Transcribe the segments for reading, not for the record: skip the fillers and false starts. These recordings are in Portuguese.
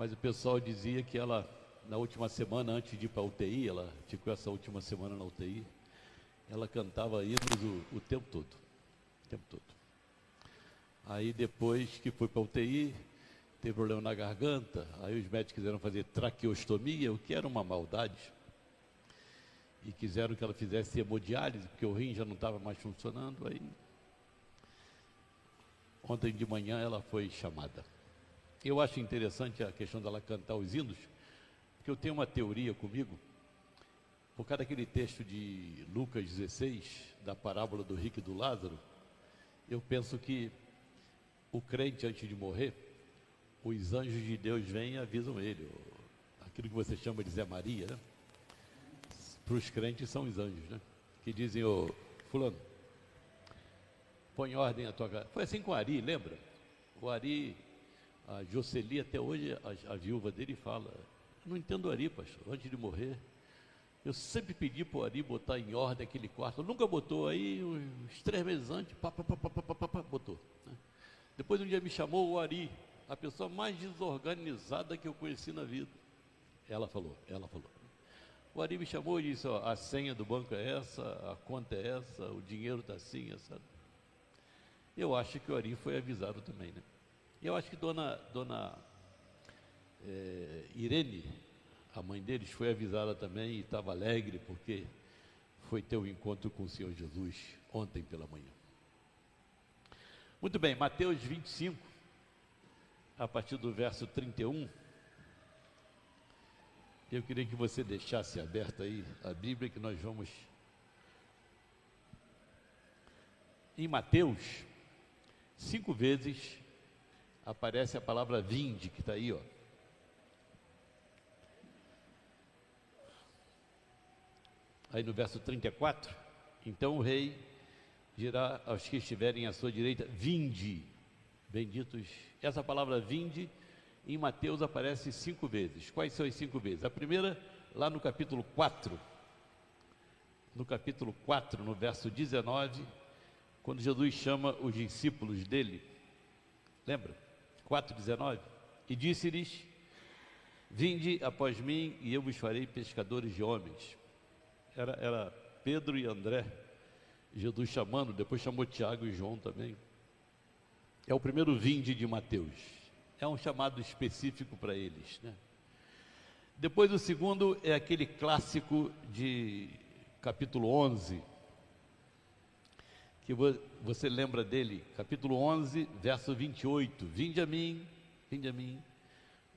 mas o pessoal dizia que ela, na última semana, antes de ir para a UTI, ela ficou essa última semana na UTI, ela cantava hinos o tempo todo, o tempo todo. Aí depois que foi para a UTI, teve problema na garganta, aí os médicos quiseram fazer traqueostomia, o que era uma maldade, e quiseram que ela fizesse hemodiálise, porque o rim já não estava mais funcionando. Aí, ontem de manhã ela foi chamada. Eu acho interessante a questão dela cantar os hinos, porque eu tenho uma teoria comigo, por causa daquele texto de Lucas 16, da parábola do rico e do Lázaro. Eu penso que o crente, antes de morrer, os anjos de Deus vêm e avisam ele, aquilo que você chama de Zé Maria, né? Para os crentes são os anjos, né? Que dizem: ô fulano, põe ordem a tua casa. Foi assim com o Ari, lembra? O Ari, a Jocely, até hoje, a viúva dele fala: não entendo o Ari, pastor, antes de morrer, eu sempre pedi para o Ari botar em ordem aquele quarto, nunca botou. Aí uns 3 meses antes, botou, né? Depois um dia me chamou o Ari, a pessoa mais desorganizada que eu conheci na vida. Ela falou. O Ari me chamou e disse: ó, a senha do banco é essa, a conta é essa, o dinheiro está assim, essa. Eu acho que o Ari foi avisado também, né? Eu acho que dona Irene, a mãe deles, foi avisada também e estava alegre, porque foi ter o encontro com o Senhor Jesus ontem pela manhã. Muito bem, Mateus 25, a partir do verso 31. Eu queria que você deixasse aberta aí a Bíblia, que nós vamos... Em Mateus, 5 vezes aparece a palavra vinde, que está aí, ó. Aí no verso 34, então o rei dirá aos que estiverem à sua direita: vinde, benditos. Essa palavra vinde, em Mateus, aparece 5 vezes. Quais são as 5 vezes? A primeira, lá no capítulo 4. No capítulo 4, no verso 19, quando Jesus chama os discípulos dele. Lembra? 4,19. E disse-lhes: vinde após mim, e eu vos farei pescadores de homens. Era Pedro e André, Jesus chamando, depois chamou Tiago e João também. É o primeiro vinde de Mateus. É um chamado específico para eles, né? Depois o segundo é aquele clássico de capítulo 11, que você lembra dele, capítulo 11, verso 28. Vinde a mim,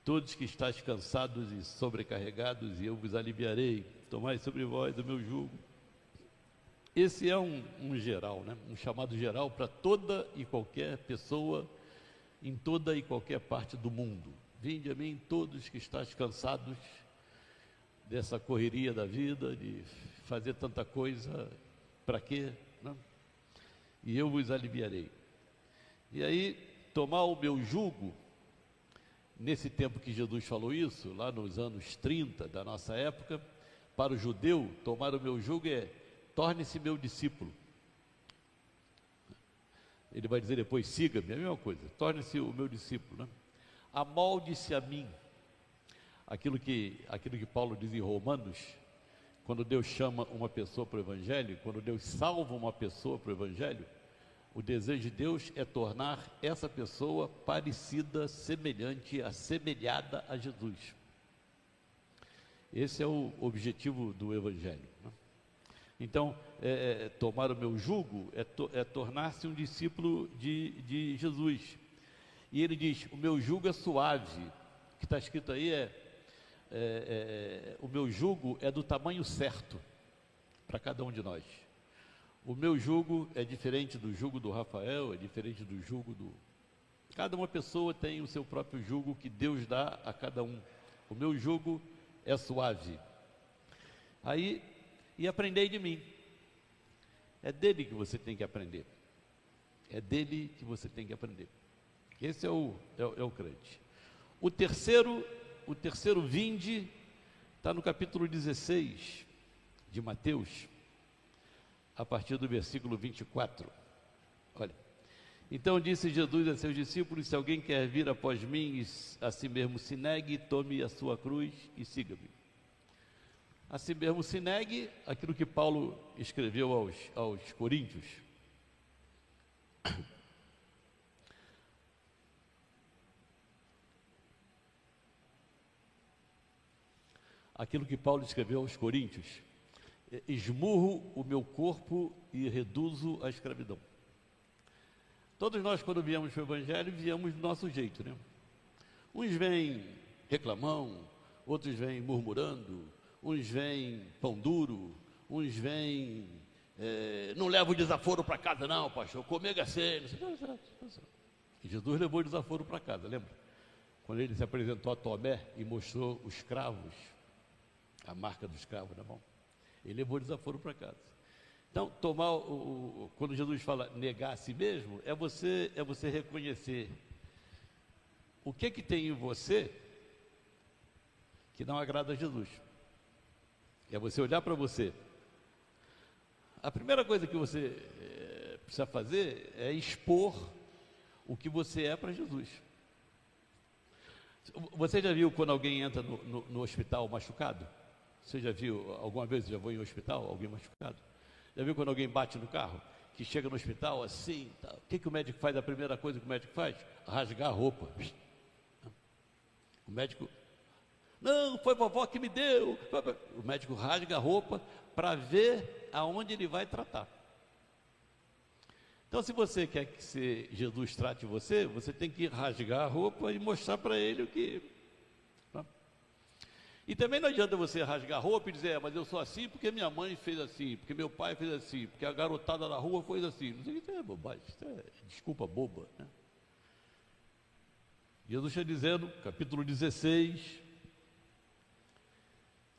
todos que estáis cansados e sobrecarregados, e eu vos aliviarei. Tomai sobre vós o meu jugo. Esse é um geral, né? Um chamado geral para toda e qualquer pessoa, em toda e qualquer parte do mundo. Vinde a mim todos que estáis cansados dessa correria da vida, de fazer tanta coisa, para quê? Não? E eu vos aliviarei. E aí, tomar o meu jugo, nesse tempo que Jesus falou isso, lá nos anos 30 da nossa época, para o judeu, tomar o meu jugo é: torne-se meu discípulo. Ele vai dizer depois: siga-me, é a mesma coisa, torne-se o meu discípulo, né? Amolde-se a mim. Aquilo que Paulo diz em Romanos, quando Deus chama uma pessoa para o Evangelho, quando Deus salva uma pessoa para o Evangelho, o desejo de Deus é tornar essa pessoa parecida, semelhante, assemelhada a Jesus. Esse é o objetivo do Evangelho, né? Então, tomar o meu jugo é tornar-se um discípulo de Jesus. E ele diz: o meu jugo é suave. O que está escrito aí o meu jugo é do tamanho certo para cada um de nós. O meu jugo é diferente do jugo do Rafael, é diferente do jugo do... Cada uma pessoa tem o seu próprio jugo que Deus dá a cada um. O meu jugo é suave. Aí, e aprendei de mim. É dele que você tem que aprender. É dele que você tem que aprender. Esse é o crente. O terceiro vinde está no capítulo 16 de Mateus, a partir do versículo 24. Olha, Então disse Jesus a seus discípulos: se alguém quer vir após mim, a si mesmo se negue, tome a sua cruz e siga-me. A si mesmo se negue, aquilo que Paulo escreveu aos Coríntios. Aquilo que Paulo escreveu aos Coríntios: esmurro o meu corpo e reduzo a escravidão. Todos nós, quando viemos para o Evangelho, viemos do nosso jeito, né? Uns vêm reclamão, outros vêm murmurando, uns vêm pão duro, uns vêm não leva o desaforo para casa não, pastor, comer gacê. E Jesus levou o desaforo para casa, lembra? Quando ele se apresentou a Tomé e mostrou os cravos, a marca dos cravos na mão, ele levou o desaforo para casa. Então, quando Jesus fala negar a si mesmo, é você reconhecer o que tem em você que não agrada a Jesus. É você olhar para você. A primeira coisa que você precisa fazer é expor o que você é para Jesus. Você já viu quando alguém entra no hospital machucado? Você já viu, alguma vez já foi em um hospital, alguém machucado? Já viu quando alguém bate no carro, que chega no hospital assim, tá? O que o médico faz? A primeira coisa que o médico faz? Rasgar a roupa. O médico, não, foi a vovó que me deu. O médico rasga a roupa para ver aonde ele vai tratar. Então, se você quer que Jesus trate você, você tem que rasgar a roupa e mostrar para ele o que... E também não adianta você rasgar a roupa e dizer, mas eu sou assim porque minha mãe fez assim, porque meu pai fez assim, porque a garotada da rua fez assim. Não sei o que, isso é bobagem, isso é desculpa boba, né? Jesus está dizendo, capítulo 16,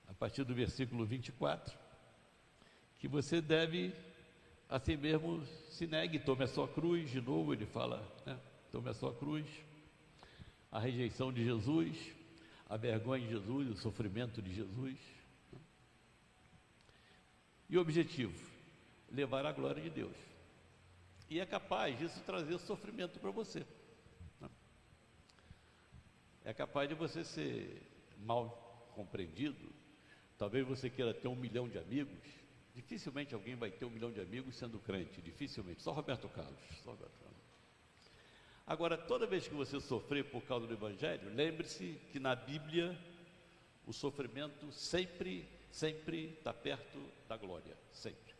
a partir do versículo 24, que você deve, assim mesmo, se negue, tome a sua cruz. De novo ele fala, né? Tome a sua cruz, a rejeição de Jesus, a vergonha de Jesus, o sofrimento de Jesus. E o objetivo? Levar a glória de Deus. E é capaz disso trazer sofrimento para você. É capaz de você ser mal compreendido. Talvez você queira ter 1 milhão de amigos. Dificilmente alguém vai ter 1 milhão de amigos sendo crente. Dificilmente. Só Roberto Carlos. Agora, toda vez que você sofrer por causa do Evangelho, lembre-se que na Bíblia o sofrimento sempre está perto da glória. Sempre.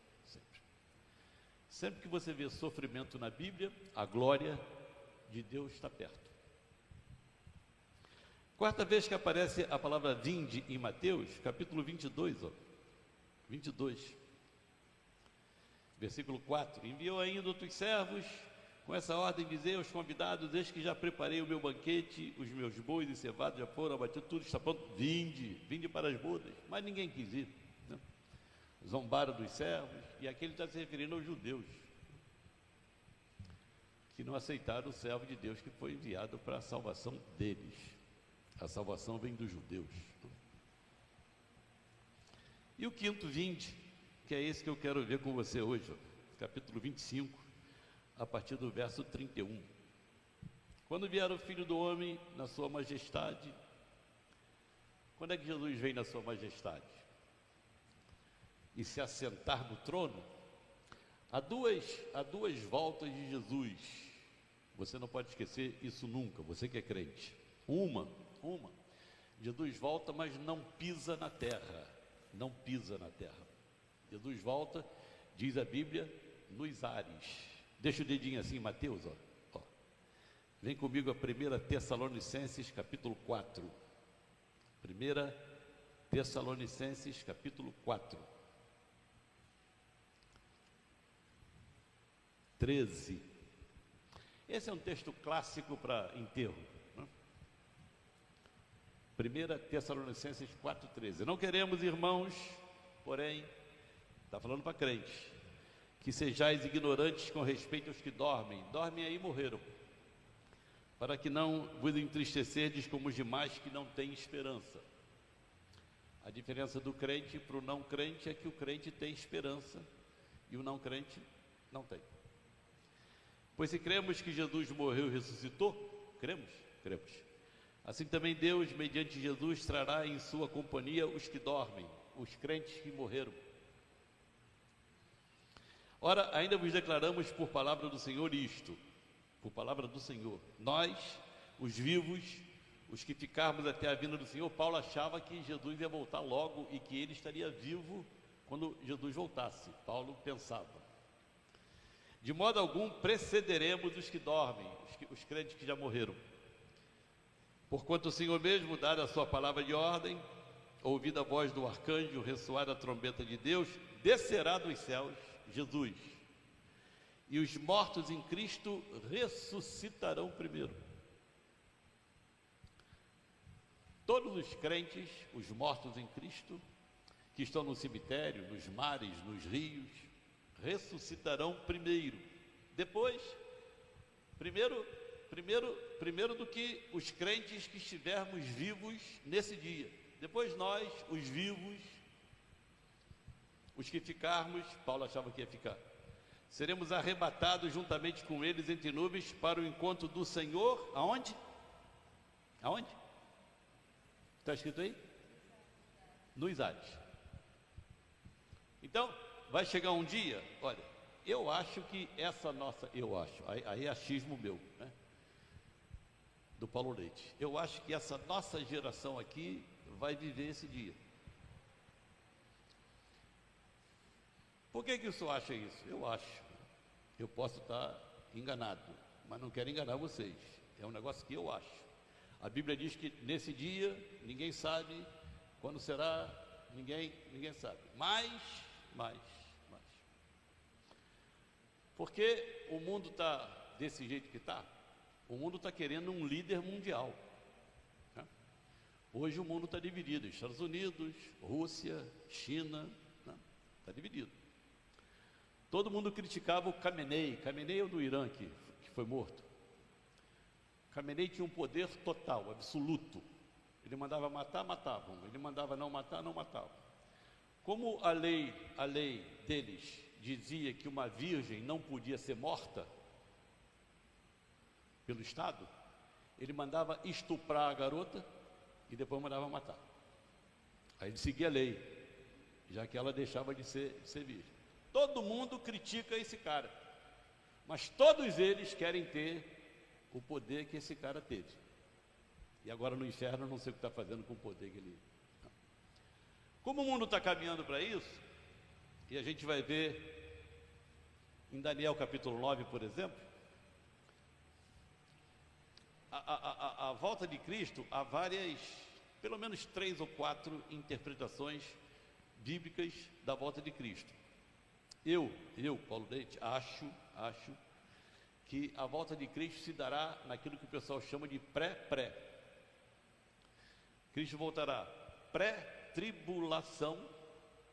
Sempre que você vê sofrimento na Bíblia, a glória de Deus está perto. Quarta vez que aparece a palavra vinde em Mateus, capítulo 22, 22, versículo 4. Enviou ainda outros servos, com essa ordem dizer aos convidados: eis que já preparei o meu banquete, os meus bois e cevados já foram abatidos, tudo está pronto, vinde para as bodas. Mas ninguém quis ir, né? Zombaram dos servos, e aqui ele está se referindo aos judeus, que não aceitaram o servo de Deus que foi enviado para a salvação deles. A salvação vem dos judeus. E o quinto vinde, que é esse que eu quero ver com você hoje, capítulo 25, a partir do verso 31. Quando vier o Filho do Homem na sua majestade, quando é que Jesus vem na sua majestade? E se assentar no trono? Há duas voltas de Jesus. Você não pode esquecer isso nunca, você que é crente. Uma, Jesus volta, mas não pisa na terra. Não pisa na terra. Jesus volta, diz a Bíblia, nos ares. Deixa o dedinho assim, Mateus, ó. Vem comigo a 1 Tessalonicenses, capítulo 4. 1 Tessalonicenses, capítulo 4. 13. Esse é um texto clássico para enterro, né? 1 Tessalonicenses 4,13. Não queremos, irmãos, porém, está falando para crente, que sejais ignorantes com respeito aos que dormem aí e morreram, para que não vos entristecerdes como os demais que não têm esperança. A diferença do crente para o não crente é que o crente tem esperança e o não crente não tem. Pois se cremos que Jesus morreu e ressuscitou, cremos? Cremos. Assim também Deus, mediante Jesus, trará em sua companhia os que dormem, os crentes que morreram. Ora, ainda vos declaramos por palavra do Senhor isto, por palavra do Senhor, nós, os vivos, os que ficarmos até a vinda do Senhor. Paulo achava que Jesus ia voltar logo e que ele estaria vivo quando Jesus voltasse. Paulo pensava. De modo algum precederemos os que dormem, os crentes que já morreram. Porquanto o Senhor mesmo, dada a sua palavra de ordem, ouvida a voz do arcanjo, ressoar a trombeta de Deus, descerá dos céus Jesus, e os mortos em Cristo ressuscitarão primeiro. Todos os crentes, os mortos em Cristo, que estão no cemitério, nos mares, nos rios, ressuscitarão primeiro. Depois, primeiro do que os crentes que estivermos vivos nesse dia. Depois nós, os vivos, os que ficarmos, Paulo achava que ia ficar, seremos arrebatados juntamente com eles entre nuvens para o encontro do Senhor. Aonde? Aonde? Está escrito aí? Nos ares. Então, vai chegar um dia, olha, eu acho que essa nossa, aí é achismo meu, né? Do Paulo Leite. Eu acho que essa nossa geração aqui vai viver esse dia. Por que o senhor acha isso? Eu acho. Eu posso estar enganado, mas não quero enganar vocês. É um negócio que eu acho. A Bíblia diz que nesse dia, ninguém sabe quando será, ninguém sabe. Mas, porque o mundo está desse jeito que está? O mundo está querendo um líder mundial, né? Hoje o mundo está dividido, Estados Unidos, Rússia, China, está dividido. Todo mundo criticava o Khamenei é o do Irã que foi morto. Khamenei tinha um poder total, absoluto. Ele mandava matar, matavam. Ele mandava não matar, não matavam. Como a lei deles dizia que uma virgem não podia ser morta pelo Estado, ele mandava estuprar a garota e depois mandava matar. Aí ele seguia a lei, já que ela deixava de ser virgem. Todo mundo critica esse cara, mas todos eles querem ter o poder que esse cara teve. E agora no inferno eu não sei o que está fazendo com o poder que ele... Como o mundo está caminhando para isso, e a gente vai ver em Daniel capítulo 9, por exemplo, a volta de Cristo, há várias, pelo menos 3 ou 4 interpretações bíblicas da volta de Cristo. Eu, Paulo Leite, acho que a volta de Cristo se dará naquilo que o pessoal chama de pré-pré. Cristo voltará pré-tribulação,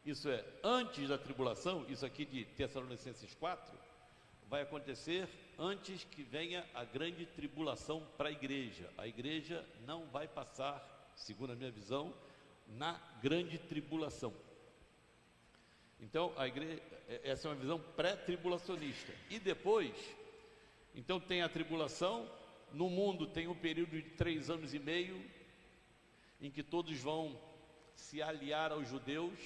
isso é, antes da tribulação. Isso aqui de Tessalonicenses 4, vai acontecer antes que venha a grande tribulação para a igreja. A igreja não vai passar, segundo a minha visão, na grande tribulação. Então, a igreja, essa é uma visão pré-tribulacionista. E depois, então tem a tribulação. No mundo tem um período de 3 anos e meio, em que todos vão se aliar aos judeus,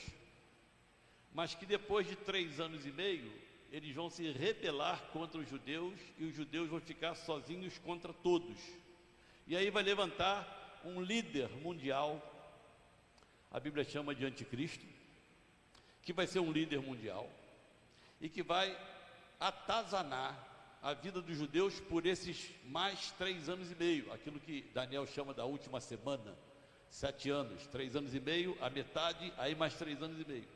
mas que depois de 3 anos e meio, eles vão se rebelar contra os judeus, e os judeus vão ficar sozinhos contra todos. E aí vai levantar um líder mundial, a Bíblia chama de anticristo, que vai ser um líder mundial e que vai atazanar a vida dos judeus por esses mais 3 anos e meio, aquilo que Daniel chama da última semana, 7 anos, 3 anos e meio, a metade, aí mais 3 anos e meio.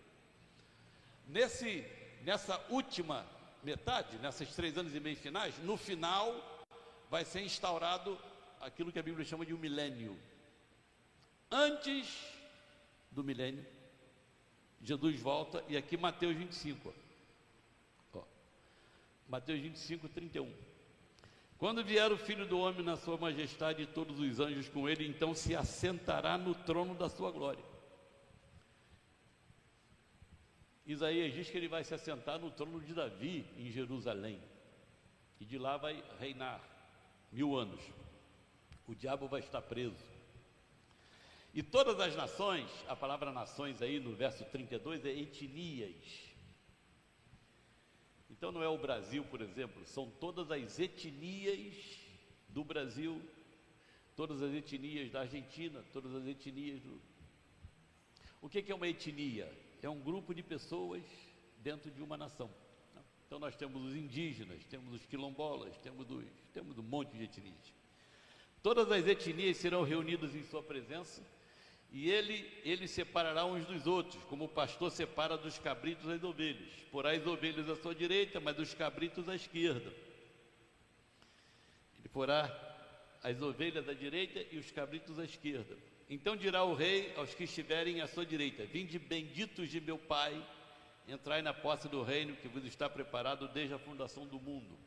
Nessa última metade, nessas 3 anos e meio finais, no final vai ser instaurado aquilo que a Bíblia chama de um milênio. Antes do milênio, Jesus volta, e aqui Mateus 25, Mateus 25, 31. Quando vier o Filho do Homem na sua majestade e todos os anjos com ele, então se assentará no trono da sua glória. Isaías diz que ele vai se assentar no trono de Davi em Jerusalém. e de lá vai reinar 1000 anos. O diabo vai estar preso. E todas as nações, a palavra nações aí no verso 32 é etnias. Então não é o Brasil, por exemplo, são todas as etnias do Brasil, todas as etnias da Argentina, todas as etnias do... O que é uma etnia? É um grupo de pessoas dentro de uma nação. Então nós temos os indígenas, temos os quilombolas, temos um monte de etnias. Todas as etnias serão reunidas em sua presença e ele separará uns dos outros, como o pastor separa dos cabritos as ovelhas. Porá as ovelhas à sua direita, mas os cabritos à esquerda. Ele porá as ovelhas à direita e os cabritos à esquerda. Então dirá o rei aos que estiverem à sua direita: vinde benditos de meu Pai, entrai na posse do reino que vos está preparado desde a fundação do mundo.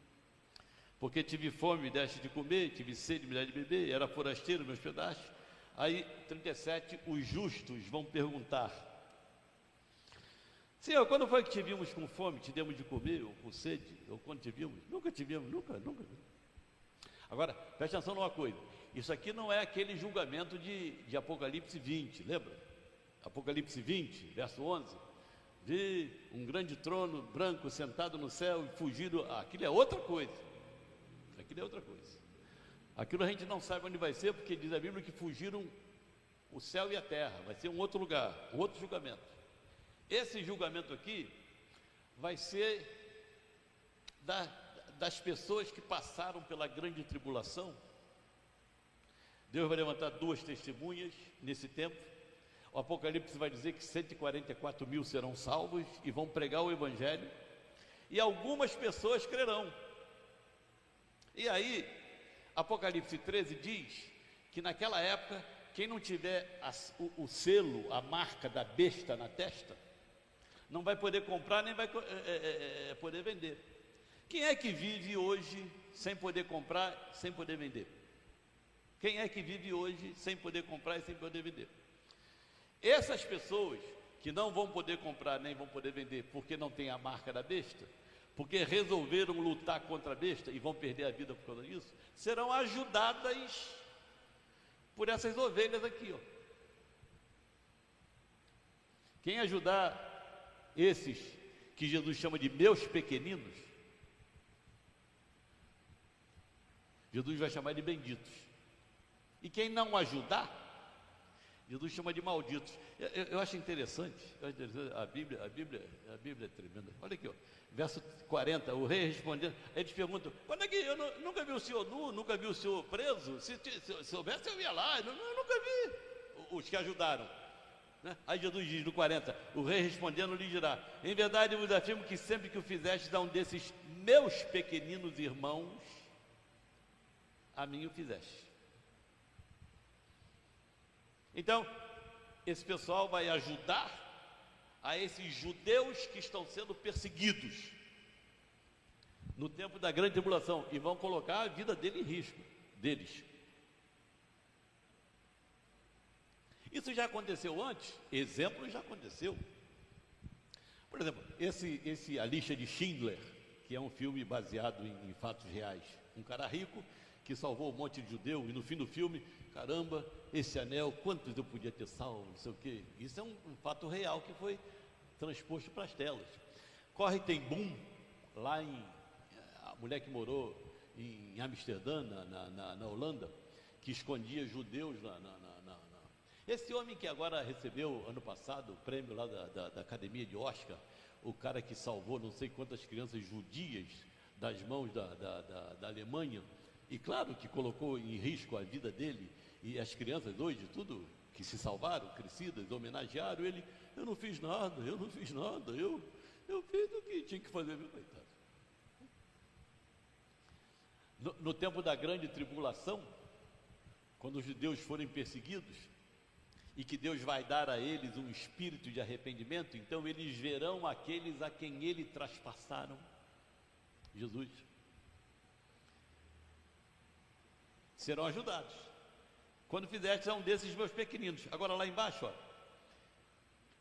Porque tive fome, me deste de comer, tive sede, me deste de beber, era forasteiro, me hospedaste. Aí, 37, os justos vão perguntar: Senhor, quando foi que te vimos com fome, te demos de comer, ou com sede, ou quando te vimos? Nunca te vimos, nunca. Agora, preste atenção numa coisa: isso aqui não é aquele julgamento de Apocalipse 20, lembra? Apocalipse 20, verso 11: vi um grande trono branco sentado no céu e fugiram. Aquilo é outra coisa. Aquilo a gente não sabe onde vai ser, porque diz a Bíblia que fugiram o céu e a terra. Vai ser um outro lugar, um outro julgamento. Esse julgamento aqui vai ser das pessoas que passaram pela grande tribulação. Deus vai levantar 2 testemunhas nesse tempo. O Apocalipse vai dizer que 144 mil serão salvos e vão pregar o Evangelho, e algumas pessoas crerão. E aí, Apocalipse 13 diz que naquela época, quem não tiver o selo, a marca da besta na testa, não vai poder comprar, nem vai poder vender. Quem é que vive hoje sem poder comprar, sem poder vender? Quem é que vive hoje sem poder comprar e sem poder vender? Essas pessoas que não vão poder comprar nem vão poder vender porque não tem a marca da besta, porque resolveram lutar contra a besta e vão perder a vida por causa disso, serão ajudadas por essas ovelhas aqui, ó. Quem ajudar esses que Jesus chama de meus pequeninos, Jesus vai chamar de benditos. E quem não ajudar, Jesus chama de malditos. Eu acho interessante, a Bíblia é tremenda. Olha aqui, ó, verso 40, o rei respondendo, eles perguntam: quando é que eu nunca vi o senhor nu, nunca vi o senhor preso? Se soubesse eu ia lá, eu nunca vi. Os que ajudaram, né? Aí Jesus diz no 40, o rei respondendo lhe dirá: em verdade eu vos afirmo que sempre que o fizeste a um desses meus pequeninos irmãos, a mim o fizeste. Então, esse pessoal vai ajudar a esses judeus que estão sendo perseguidos no tempo da grande tribulação e vão colocar a vida dele em risco, deles. Isso já aconteceu antes? Exemplo, já aconteceu. Por exemplo, A Lista de Schindler, que é um filme baseado em fatos reais. Um cara rico que salvou um monte de judeu, e no fim do filme, caramba, esse anel, quantos eu podia ter salvo, não sei o quê. Isso é um fato real que foi transposto para as telas. Corre tem boom, lá a mulher que morou em Amsterdã, na Holanda, que escondia judeus Esse homem que agora recebeu, ano passado, o prêmio lá da Academia de Oscar, o cara que salvou não sei quantas crianças judias das mãos da Alemanha, e claro que colocou em risco a vida dele, e as crianças hoje, tudo que se salvaram, crescidas, homenagearam ele. Eu não fiz nada, eu fiz o que tinha que fazer, meu coitado. No tempo da grande tribulação, quando os judeus forem perseguidos, e que Deus vai dar a eles um espírito de arrependimento, então eles verão aqueles a quem ele traspassaram, Jesus. Serão ajudados. Quando fizeste a um desses meus pequeninos. Agora lá embaixo, ó,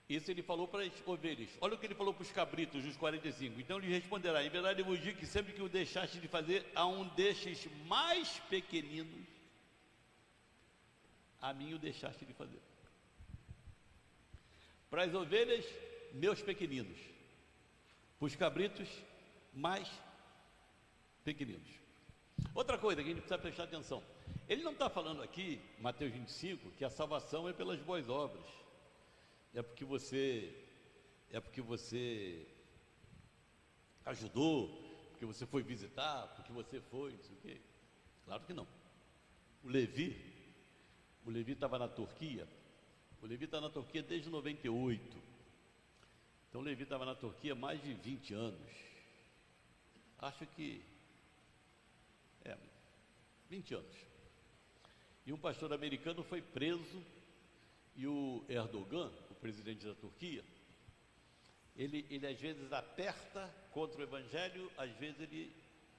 Isso ele falou para as ovelhas. Olha o que ele falou para os cabritos, nos 45. Então lhe responderá: em verdade eu vos digo que sempre que o deixaste de fazer a um destes mais pequeninos, a mim o deixaste de fazer. Para as ovelhas, meus pequeninos. Para os cabritos, mais pequeninos. Outra coisa que a gente precisa prestar atenção. Ele não está falando aqui, Mateus 25, que a salvação é pelas boas obras. É porque você ajudou, porque você foi visitar, porque você foi, não sei o quê. Claro que não. O Levi estava na Turquia. O Levi está na Turquia desde 98. Então o Levi estava na Turquia há mais de 20 anos. Acho que 20 anos. E um pastor americano foi preso, e o Erdogan, o presidente da Turquia, ele às vezes aperta contra o evangelho, às vezes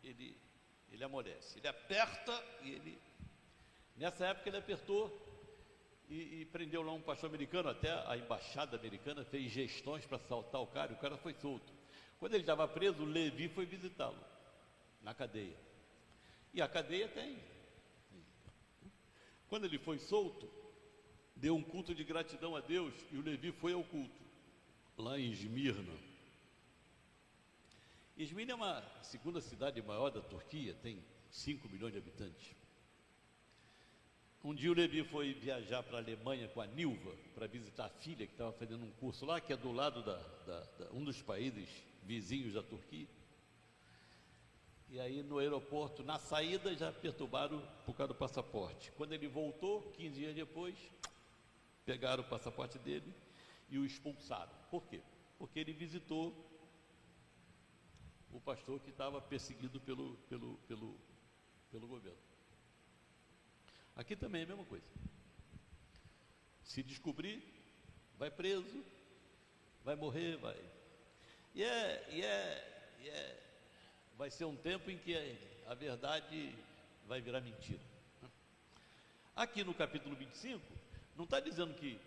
ele amolece. Ele aperta e ele... Nessa época ele apertou e prendeu lá um pastor americano. Até a embaixada americana fez gestões para soltar o cara foi solto. Quando ele estava preso, o Levi foi visitá-lo na cadeia. E a cadeia tem. Quando ele foi solto, deu um culto de gratidão a Deus, e o Levi foi ao culto, lá em Esmirna. Esmirna é uma segunda cidade maior da Turquia, tem 5 milhões de habitantes. Um dia o Levi foi viajar para a Alemanha com a Nilva, para visitar a filha, que estava fazendo um curso lá, que é do lado um dos países vizinhos da Turquia. E aí no aeroporto, na saída, já perturbaram por causa do passaporte. Quando ele voltou, 15 dias depois, pegaram o passaporte dele e o expulsaram. Por quê? Porque ele visitou o pastor que estava perseguido pelo governo. Aqui também é a mesma coisa. Se descobrir, vai preso, vai morrer, vai. Vai ser um tempo em que a verdade vai virar mentira. Aqui no capítulo 25, não está dizendo que,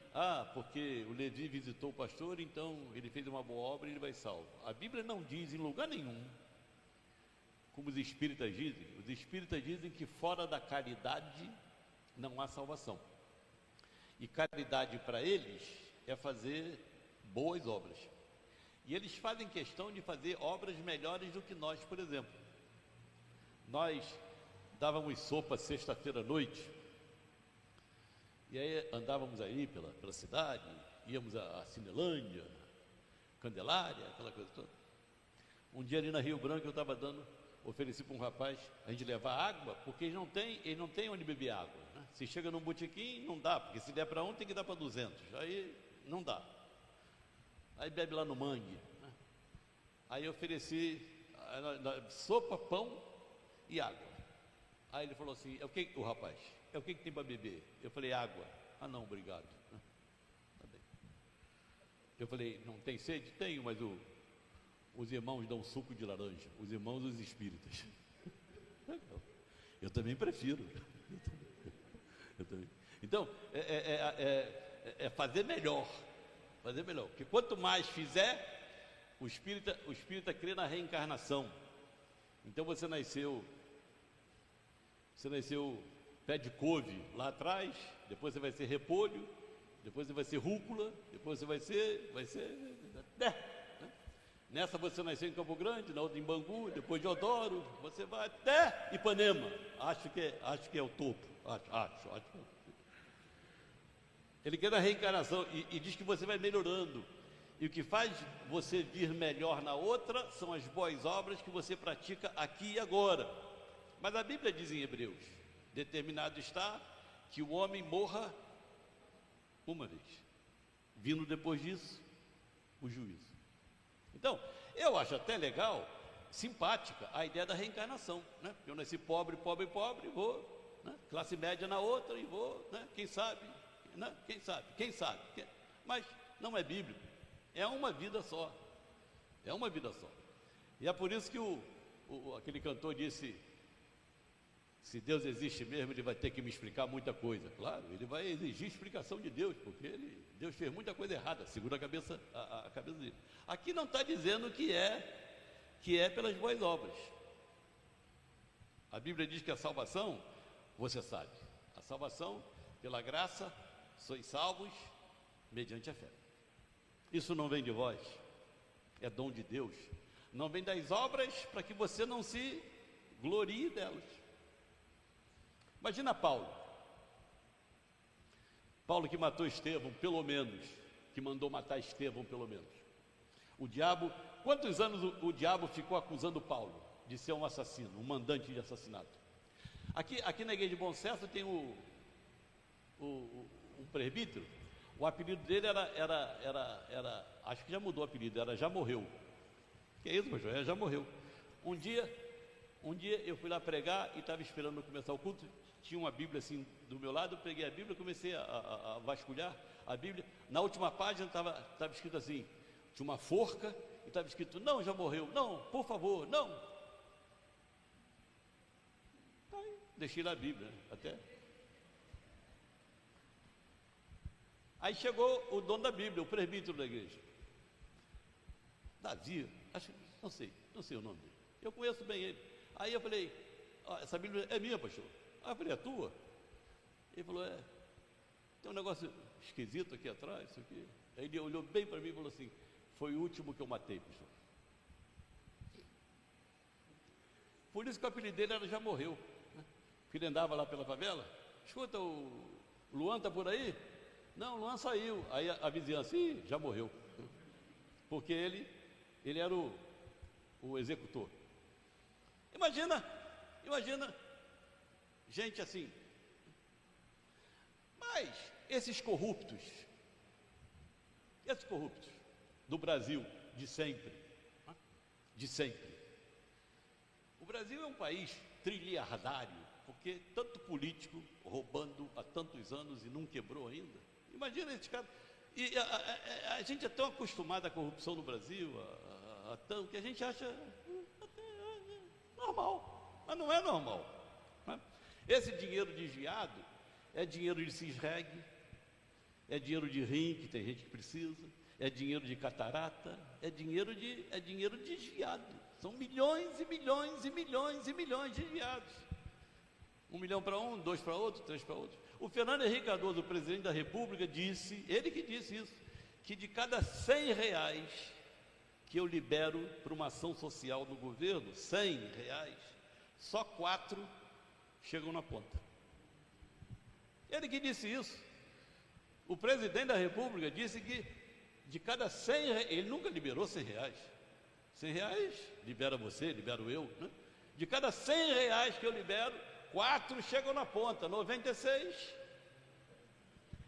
porque o Levi visitou o pastor, então ele fez uma boa obra e ele vai salvo. A Bíblia não diz em lugar nenhum, como os espíritas dizem. Os espíritas dizem que fora da caridade não há salvação. E caridade para eles é fazer boas obras. E eles fazem questão de fazer obras melhores do que nós, por exemplo. Nós dávamos sopa sexta-feira à noite, e aí andávamos aí pela cidade, íamos a Cinelândia, Candelária, aquela coisa toda. Um dia ali na Rio Branco eu estava ofereci para um rapaz a gente levar água, porque eles não têm onde beber água, né? Se chega num botequim, não dá, porque se der para um, tem que dar para 200, aí não dá. Aí bebe lá no mangue, né? Aí eu ofereci sopa, pão e água. Aí ele falou assim, o rapaz, o que tem para beber? Eu falei, água. Ah não, obrigado. Tá bem. Eu falei, não tem sede? Tenho, mas os irmãos dão suco de laranja, os irmãos os espíritas. Eu também prefiro. Eu também. Então, é fazer melhor. Fazer melhor, porque quanto mais fizer, o espírita crê na reencarnação. Então você nasceu pé de couve lá atrás, depois você vai ser repolho, depois você vai ser rúcula, depois você vai ser nessa você nasceu em Campo Grande, na outra em Bangu, depois de Odoro, você vai até Ipanema. Acho que é o topo. Acho. Ele quer a reencarnação e diz que você vai melhorando. E o que faz você vir melhor na outra são as boas obras que você pratica aqui e agora. Mas a Bíblia diz em Hebreus, determinado está que o homem morra uma vez, vindo depois disso o juízo. Então, eu acho até legal, simpática, a ideia da reencarnação, né? Eu nasci pobre, vou, né? Classe média na outra e vou, né? Quem sabe, né? Quem sabe, mas não é bíblico, é uma vida só, E é por isso que aquele cantor disse, Se Deus existe mesmo, Ele vai ter que me explicar muita coisa. Claro, Ele vai exigir explicação de Deus, porque Deus fez muita coisa errada, segura a cabeça dele. Aqui não está dizendo que é pelas boas obras. A Bíblia diz que a salvação, você sabe, a salvação, pela graça, sois salvos mediante a fé. Isso não vem de vós, é dom de Deus. Não vem das obras para que você não se glorie delas. Imagina Paulo que matou Estevão, pelo menos, que mandou matar Estevão, pelo menos. O diabo, quantos anos o diabo ficou acusando Paulo de ser um assassino, um mandante de assassinato? Aqui na igreja de Bom Sucesso tem um presbítero. O apelido dele era, acho que já mudou o apelido, era Já Morreu. Que é isso, pastor? Já morreu. Um dia eu fui lá pregar e estava esperando começar o culto. Tinha uma Bíblia assim do meu lado, eu peguei a Bíblia, comecei a vasculhar a Bíblia. Na última página estava escrito assim, tinha uma forca e estava escrito, não, já morreu, não, por favor, não. Aí, deixei lá a Bíblia, até. Aí chegou o dono da Bíblia, o presbítero da igreja. Davi, não sei o nome dele. Eu conheço bem ele. Aí eu falei, essa Bíblia é minha, pastor. Aí eu falei, é tua? Ele falou, tem um negócio esquisito aqui atrás, isso aqui. Aí ele olhou bem para mim e falou assim, foi o último que eu matei, pastor. Por isso que o apelido dele era Já Morreu, né? Porque ele andava lá pela favela. Escuta, o Luan está por aí? Não, o Luan saiu. Aí a vizinhança, já morreu. Porque ele era o executor. Imagina, gente assim. Mas esses corruptos do Brasil, de sempre, o Brasil é um país trilhardário, porque tanto político roubando há tantos anos e não quebrou ainda. Imagina esse cara. E a gente é tão acostumado à corrupção no Brasil, que a gente acha normal, mas não é normal, né? Esse dinheiro desviado é dinheiro de cisregue, é dinheiro de rim, que tem gente que precisa, é dinheiro de catarata, é dinheiro desviado. São milhões e milhões e milhões e milhões desviados. 1 milhão para um, 2 para outro, 3 para outro. O Fernando Henrique Cardoso, o presidente da República, disse, ele que disse isso, que de cada 100 reais que eu libero para uma ação social no governo, 100 reais, só 4 chegam na ponta. Ele que disse isso. O presidente da República disse que de cada 100 reais, ele nunca liberou 100 reais. 100 reais, libera você, libero eu, né? De cada 100 reais que eu libero, 4 chegam na ponta, 96.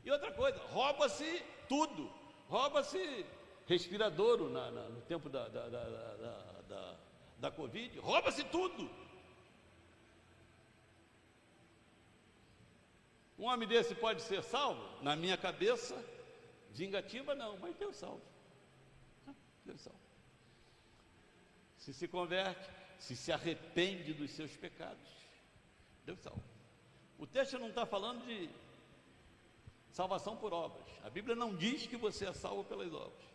E outra coisa, rouba-se tudo. Rouba-se respiradouro no tempo da Covid, rouba-se tudo. Um homem desse pode ser salvo? Na minha cabeça, vingativa não, mas Deus salva. Deus salva. Se converte, se arrepende dos seus pecados, Deus salva. O texto não está falando de salvação por obras. A Bíblia não diz que você é salvo pelas obras.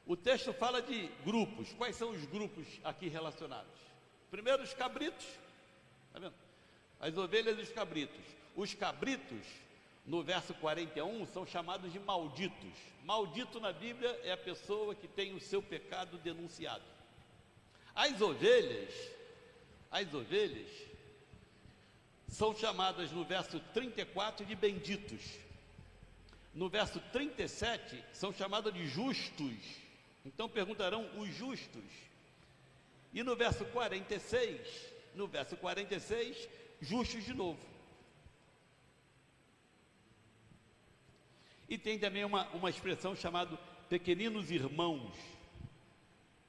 O texto fala de grupos. Quais são os grupos aqui relacionados? Primeiro, os cabritos. Está vendo? As ovelhas e os cabritos. Os cabritos, no verso 41, são chamados de malditos. Maldito na Bíblia é a pessoa que tem o seu pecado denunciado. As ovelhas são chamadas no verso 34 de benditos. No verso 37, são chamadas de justos. Então perguntarão os justos. E no verso 46, justos de novo. E tem também uma expressão chamada pequeninos irmãos,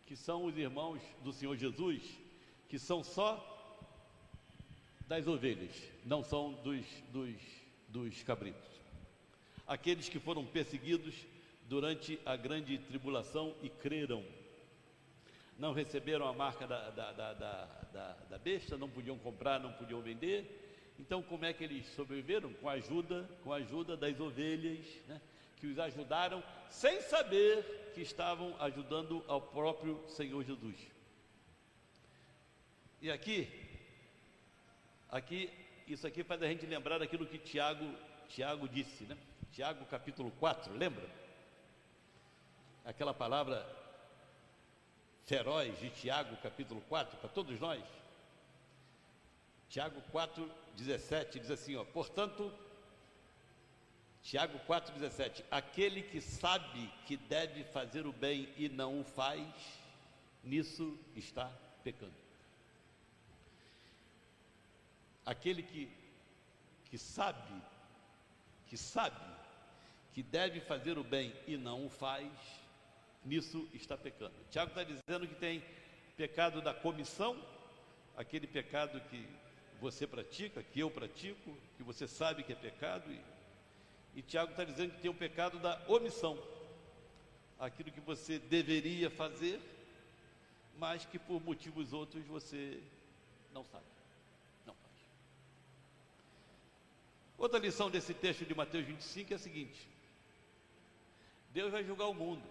que são os irmãos do Senhor Jesus, que são só das ovelhas, não são dos cabritos. Aqueles que foram perseguidos durante a grande tribulação e creram, não receberam a marca da besta, não podiam comprar, não podiam vender, Então, como é que eles sobreviveram? Com a ajuda das ovelhas, né, que os ajudaram, sem saber que estavam ajudando ao próprio Senhor Jesus. E aqui, isso aqui faz a gente lembrar daquilo que Tiago disse, né? Tiago capítulo 4, lembra? Aquela palavra feroz de Tiago capítulo 4, para todos nós. Tiago 4,17 diz assim, ó, portanto, Tiago 4,17, aquele que sabe que deve fazer o bem e não o faz, nisso está pecando. Aquele que sabe que deve fazer o bem e não o faz, nisso está pecando. Tiago está dizendo que tem pecado da comissão, aquele pecado que você pratica, que eu pratico, que você sabe que é pecado, e Tiago está dizendo que tem o pecado da omissão, aquilo que você deveria fazer, mas que por motivos outros você não sabe, não faz. Outra lição desse texto de Mateus 25 é a seguinte: Deus vai julgar o mundo.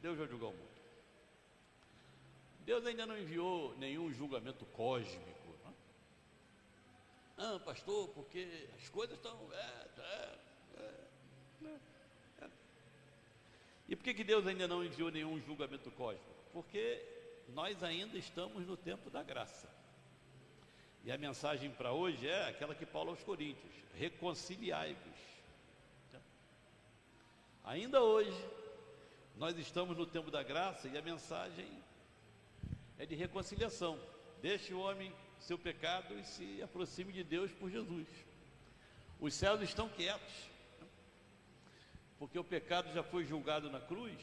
Deus vai julgar o mundo. Deus ainda não enviou nenhum julgamento cósmico. Não? Ah, pastor, porque as coisas estão... E por que Deus ainda não enviou nenhum julgamento cósmico? Porque nós ainda estamos no tempo da graça. E a mensagem para hoje é aquela que Paulo aos Coríntios: reconciliai-vos. Ainda hoje, nós estamos no tempo da graça e a mensagem é de reconciliação. Deixe o homem seu pecado e se aproxime de Deus por Jesus. Os céus estão quietos, porque o pecado já foi julgado na cruz,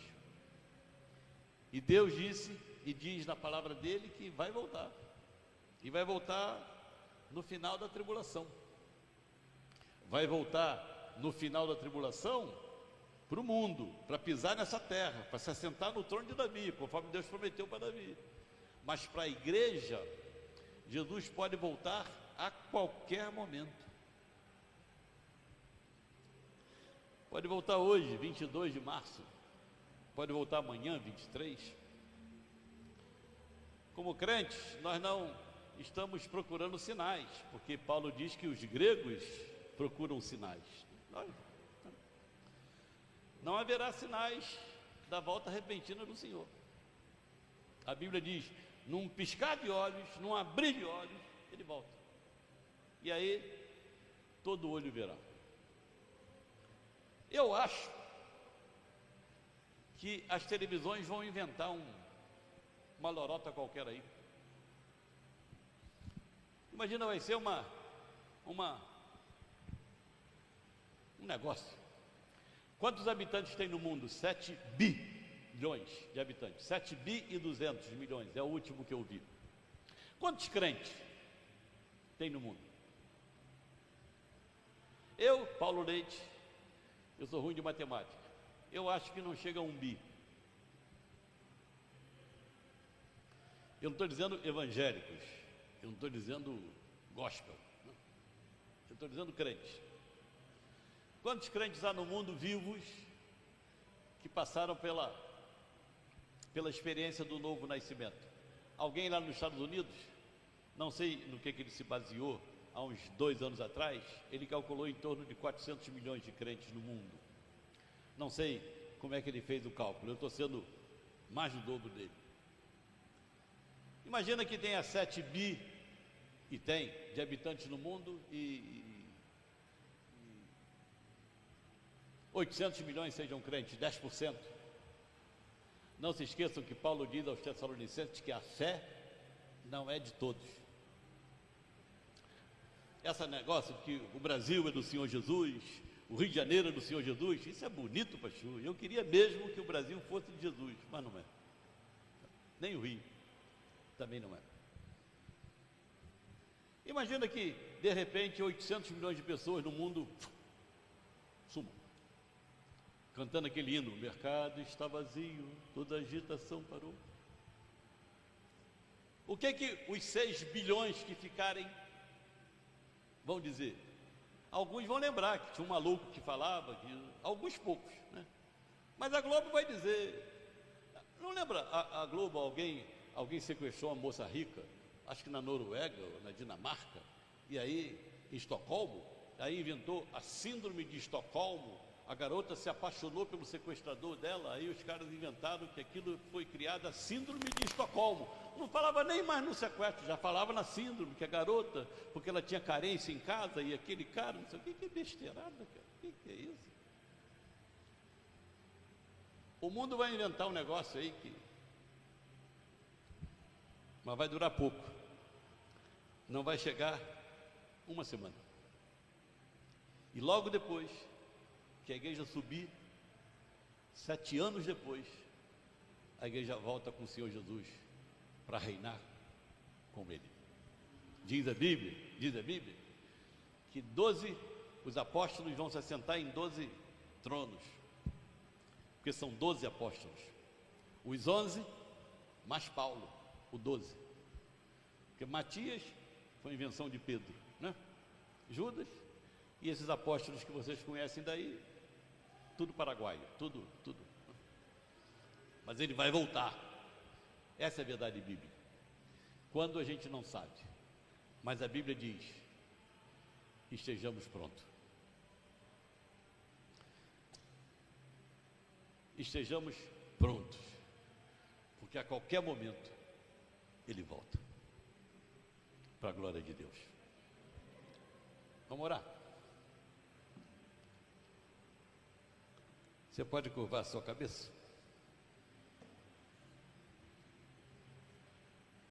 e Deus disse e diz na palavra dele que vai voltar, e vai voltar no final da tribulação. Vai voltar no final da tribulação para o mundo, para pisar nessa terra, para se assentar no trono de Davi, conforme Deus prometeu para Davi. Mas para a igreja, Jesus pode voltar a qualquer momento. Pode voltar hoje, 22 de março, pode voltar amanhã, 23. Como crentes, nós não estamos procurando sinais, porque Paulo diz que os gregos procuram sinais. Não haverá sinais da volta repentina do Senhor. A Bíblia diz: num piscar de olhos, num abrir de olhos, ele volta. E aí, todo olho verá. Eu acho que as televisões vão inventar uma lorota qualquer aí. Imagina, vai ser um negócio. Quantos habitantes tem no mundo? 7 bilhões de habitantes. 7 bi e 200 milhões, é o último que eu vi. Quantos crentes tem no mundo? Eu, Paulo Leite, eu sou ruim de matemática, eu acho que não chega a 1 bi. Eu não estou dizendo evangélicos, eu não estou dizendo gospel, não. Eu estou dizendo crentes. Quantos crentes há no mundo vivos que passaram pela experiência do novo nascimento? Alguém lá nos Estados Unidos, não sei no que ele se baseou, há uns 2 anos atrás, ele calculou em torno de 400 milhões de crentes no mundo. Não sei como é que ele fez o cálculo, eu estou sendo mais do dobro dele. Imagina que tenha 7 bi, e tem, de habitantes no mundo, e 800 milhões sejam crentes, 10%. Não se esqueçam que Paulo diz aos Tessalonicenses que a fé não é de todos. Esse negócio de que o Brasil é do Senhor Jesus, o Rio de Janeiro é do Senhor Jesus, isso é bonito, pastor. Eu queria mesmo que o Brasil fosse de Jesus, mas não é. Nem o Rio, também não é. Imagina que, de repente, 800 milhões de pessoas no mundo sumam, cantando aquele hino: o mercado está vazio, toda agitação parou. O que os 6 bilhões que ficarem vão dizer, alguns vão lembrar que tinha um maluco que falava, alguns poucos, né? Mas a Globo vai dizer, não lembra a Globo, alguém sequestrou uma moça rica, acho que na Noruega, ou na Dinamarca, e aí em Estocolmo, aí inventou a síndrome de Estocolmo, a garota se apaixonou pelo sequestrador dela, aí os caras inventaram que aquilo foi criada a síndrome de Estocolmo. Não falava nem mais no sequestro, já falava na síndrome, que a garota, porque ela tinha carência em casa, e aquele cara, não sei o que besteirada, cara, o que é isso? O mundo vai inventar um negócio aí mas vai durar pouco, não vai chegar uma semana, e logo depois que a igreja subir, 7 anos depois, a igreja volta com o Senhor Jesus para reinar com Ele. Diz a Bíblia, que os apóstolos vão se assentar em 12 tronos, porque são 12 apóstolos, os 11 mais Paulo, o 12, porque Matias foi invenção de Pedro, né? Judas, e esses apóstolos que vocês conhecem daí, tudo paraguaio, tudo. Mas ele vai voltar. Essa é a verdade bíblica. Quando a gente não sabe, mas a Bíblia diz: estejamos prontos. Estejamos prontos, porque a qualquer momento ele volta, para a glória de Deus. Vamos orar. Você pode curvar a sua cabeça?